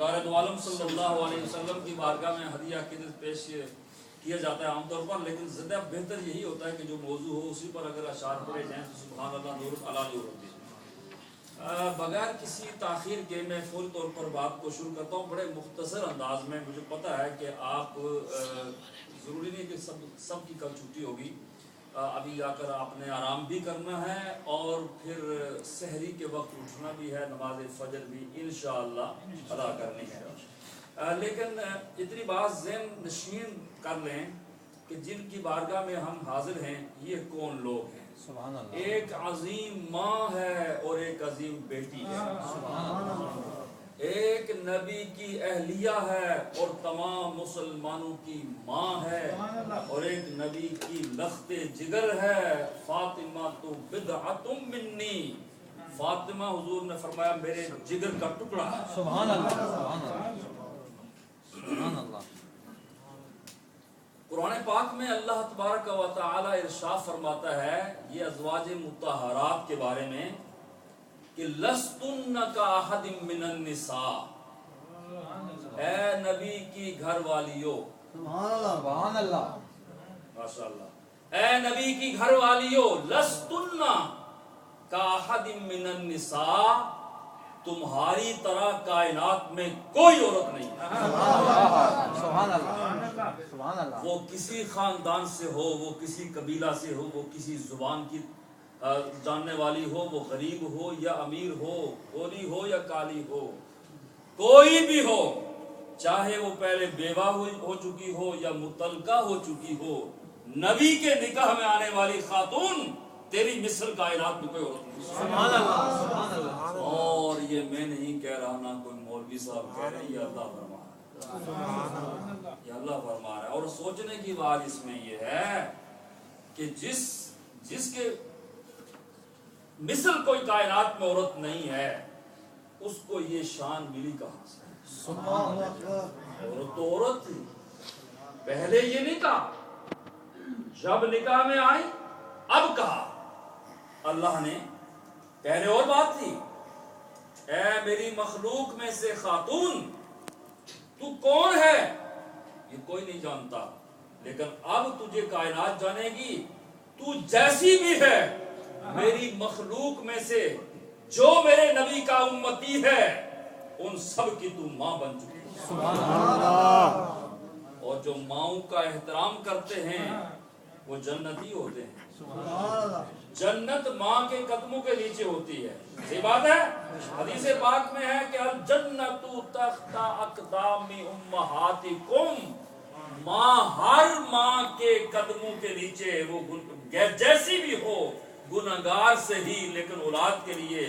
سرکار دو عالم صلی اللہ علیہ وسلم کی بارگاہ میں ہدیہ عقیدت پیش کیا جاتا ہے عام طور پر، لیکن زیادہ بہتر یہی ہوتا ہے کہ جو موضوع ہو اسی پر اگر اشعار پڑھے جائیں تو سبحان اللہ نور علی نور ہوتی ہے۔ بغیر کسی تاخیر کے میں فوری طور پر بات کو شروع کرتا ہوں بڑے مختصر انداز میں۔ مجھے پتہ ہے کہ آپ ضروری نہیں کہ سب کی کل چھٹی ہوگی، ابھی آ کر آپ نے آرام بھی کرنا ہے اور پھر سحری کے وقت اٹھنا بھی ہے، نماز فجر بھی انشاءاللہ ادا کرنی ہے۔ لیکن اتنی بات ذہن نشین کر لیں کہ جن کی بارگاہ میں ہم حاضر ہیں یہ کون لوگ ہیں۔ سبحان اللہ۔ ایک عظیم ماں ہے اور ایک عظیم بیٹی ہے، ایک نبی کی اہلیہ ہے اور تمام مسلمانوں کی ماں ہے، اور ایک نبی کی لخت جگر ہے۔ فاطمہ تو بدعۃ منی، فاطمہ حضور نے فرمایا میرے جگر کا ٹکڑا ہے۔ سبحان اللہ، سبحان اللہ، سبحان اللہ۔ قرآن پاک میں اللہ تبارک و تعالی ارشاد فرماتا ہے یہ ازواج مطہرات کے بارے میں کہ لستن کاحد من النساء، اے نبی کی گھر والیوں، سبحان اللہ، ماشاء اللہ، اے نبی کی گھر والیوں، لستن کاحد من النساء، تمہاری طرح کائنات میں کوئی عورت نہیں ہے۔ سبحان اللہ، سبحان اللہ۔ وہ کسی خاندان سے ہو، وہ کسی قبیلہ سے ہو، وہ کسی زبان کی جاننے والی ہو، وہ غریب ہو یا امیر ہو، گوری ہو یا کالی ہو، کوئی بھی ہو، چاہے وہ پہلے بیوہ ہو چکی ہو یا مطلقہ ہو چکی ہو، نبی کے نکاح میں آنے والی خاتون تیری مثل کائنات میں کوئی عورت نہیں۔ سبحان اللہ، سبحان اللہ۔ اور یہ میں نہیں کہہ رہا، نہ کوئی مولوی صاحب کہہ رہے، یہ اللہ فرما رہا ہے، یہ اللہ فرما رہا ہے۔ اور سوچنے کی بات اس میں یہ ہے کہ جس کے مثل کوئی کائنات میں عورت نہیں ہے اس کو یہ شان ملی کہاں سے؟ عورت تو عورت تھی، پہلے یہ نہیں کہا، جب نکاح میں آئی اب کہا اللہ نے، پہلے اور بات تھی، اے میری مخلوق میں سے خاتون تو کون ہے یہ کوئی نہیں جانتا، لیکن اب تجھے کائنات جانے گی، تو جیسی بھی ہے میری مخلوق میں سے جو میرے نبی کا امتی ہے ان سب کی تو ماں بن چکی ہے۔ اور جو ماؤں کا احترام کرتے ہیں وہ جنتی ہوتے ہیں۔ جنت ماں کے قدموں کے نیچے ہوتی ہے، یہ بات ہے، حدیث پاک میں ہے کہ الجنت تحت اقدام امہاتکم، ماں ہر ماں کے قدموں کے نیچے، وہ جیسی بھی ہو گنہگار سے ہی لیکن اولاد کے لیے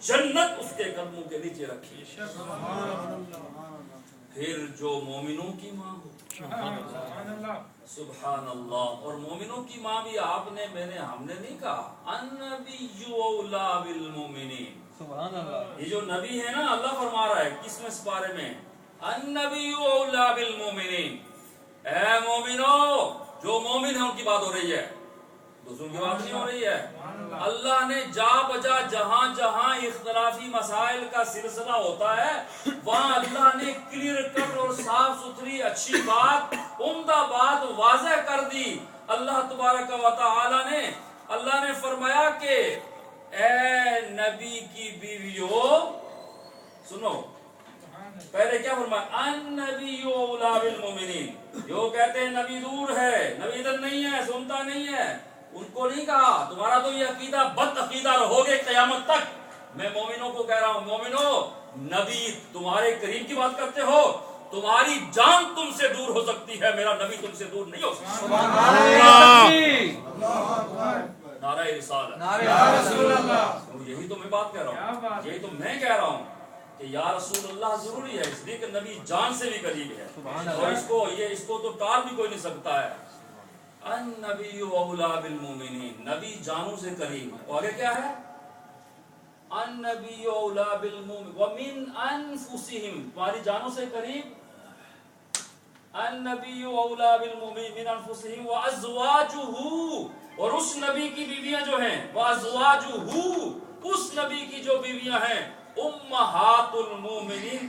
جنت اس کے قدموں کے نیچے رکھی ہے۔ پھر جو مومنوں کی ماں ہو، سبحان اللہ، اور مومنوں کی ماں بھی آپ نے ہم نے نہیں کہا، النبی اولی بالمؤمنین، سبحان اللہ۔ یہ جو نبی ہے نا اللہ فرما رہا ہے کس میں سپارے میں، النبی اولی بالمؤمنین، اے مومنو، جو مومن ہیں ان کی بات ہو رہی ہے، دوسروں کی بات نہیں ہو رہی ہے۔ اللہ نے جا بجا جہاں جہاں اختلافی مسائل کا سلسلہ ہوتا ہے وہاں اللہ نے کلیئر کٹ اور صاف ستھری اچھی بات، عمدہ بات واضح کر دی۔ اللہ تبارک و تعالی نے فرمایا کہ اے نبی کی بیویوں، سنو، پہلے کیا فرمایا، النبی اولی بالمؤمنین، جو کہتے ہیں نبی دور ہے، نبی ادھر نہیں ہے، سنتا نہیں ہے، ان کو نہیں کہا تمہارا تو یہ عقیدہ بد عقیدہ رہو گے قیامت تک۔ میں مومنوں کو کہہ رہا ہوں، مومنوں، نبی تمہارے قریب کی بات کرتے ہو، تمہاری جان تم سے دور ہو سکتی ہے، میرا نبی تم سے دور نہیں ہو سکتا۔ نعرہ رسالت، یہی تو میں بات کہہ رہا ہوں، یہی تو میں کہہ رہا ہوں کہ یا رسول اللہ ضروری ہے، اس لیے کہ نبی جان سے بھی قریب ہے، اور اس کو تو ٹال بھی کوئی نہیں سکتا ہے۔ النبی اولی بالمؤمنین، نبی جانوں سے قریب ہے، اور آگے کیا ہے، النبی اولی بالمؤمنین ومن انفسہم، تمہاری جانوں سے قریب، النبی اولی بالمؤمنین من انفسہم وازواجہ، اور اس نبی کی بیویاں جو ہیں، وازواجہ، اس نبی کی جو بیویاں ہیں، امہات المومنین،